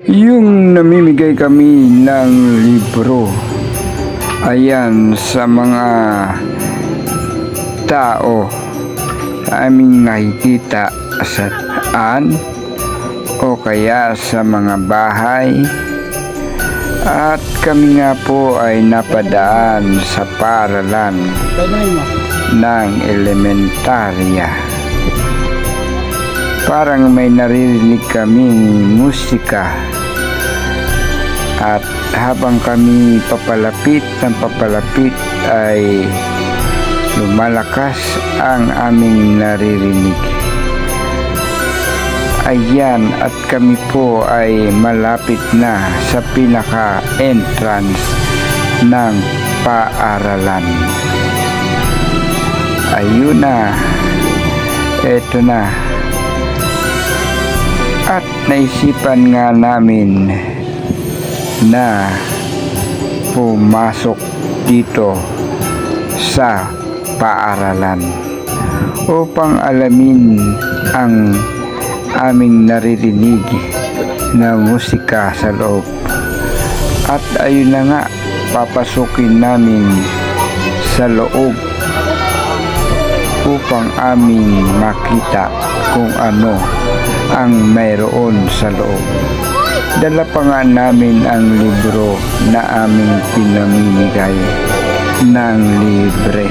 Yung namimigay kami ng libro, ayan, sa mga tao sa aming nakikita sa daan o kaya sa mga bahay. At kami nga po ay napadaan sa paaralan ng elementarya. Parang may naririnig kaming musika. At habang kami papalapit ng papalapit ay lumalakas ang aming naririnig. Ayan, at kami po ay malapit na sa pinaka-entrance ng paaralan. Ayun na, eto na. At naisipan nga namin na pumasok dito sa paaralan upang alamin ang aming naririnig na musika sa loob. At ayun na nga, papasukin namin sa loob upang aming makita kung ano ang mayroon sa loob. Dala pa nga namin ang libro na aming pinamimigay ng libre.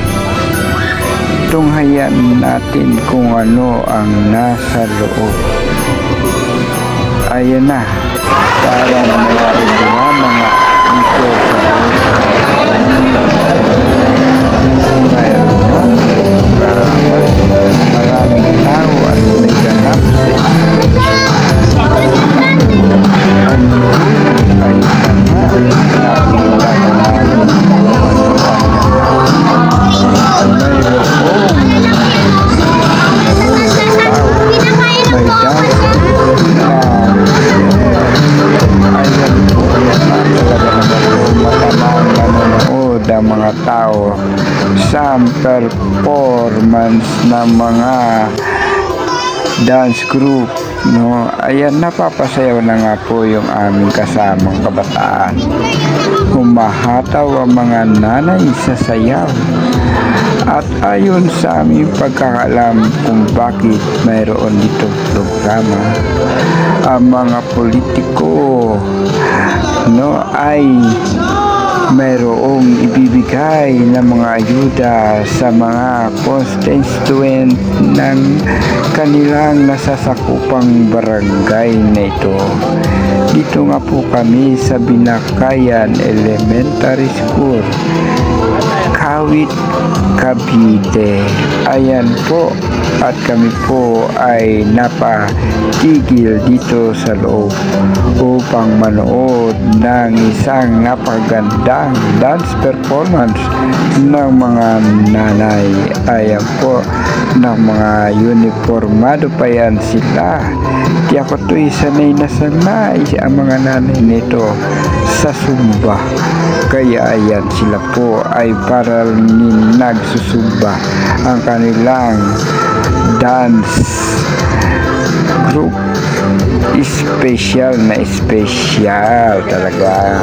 Tunghayan natin kung ano ang nasa loob. Ayan na, parang mga mga ito sa loob. Maraming tao at may ganap ang mga tao sa performance ng mga dance group, no? Ayan, napapasayaw na nga po yung aming kasamang kabataan. Humahataw ang mga nanay sa sayaw. At ayon sa aming pagkakalam kung bakit mayroon ditong programa, ang mga politiko, no, ay mayroong ibibigay ng mga ayuda sa mga constituent ng kanilang nasasakupang barangay na ito. Dito nga po kami sa Binakayan Elementary School, Kawit, Cavite. Ayan po, at kami po ay napatigil dito sa loob upang manood ng isang napagandang dance performance ng mga nanay. Ayan po, ng mga uniformado pa yan sila. Di ako to'y sanay na sanay ang mga nanay nito sa Zumba. Kaya ayan, sila po ay parang nagsusumba ang kanilang dance group. Special na special talaga.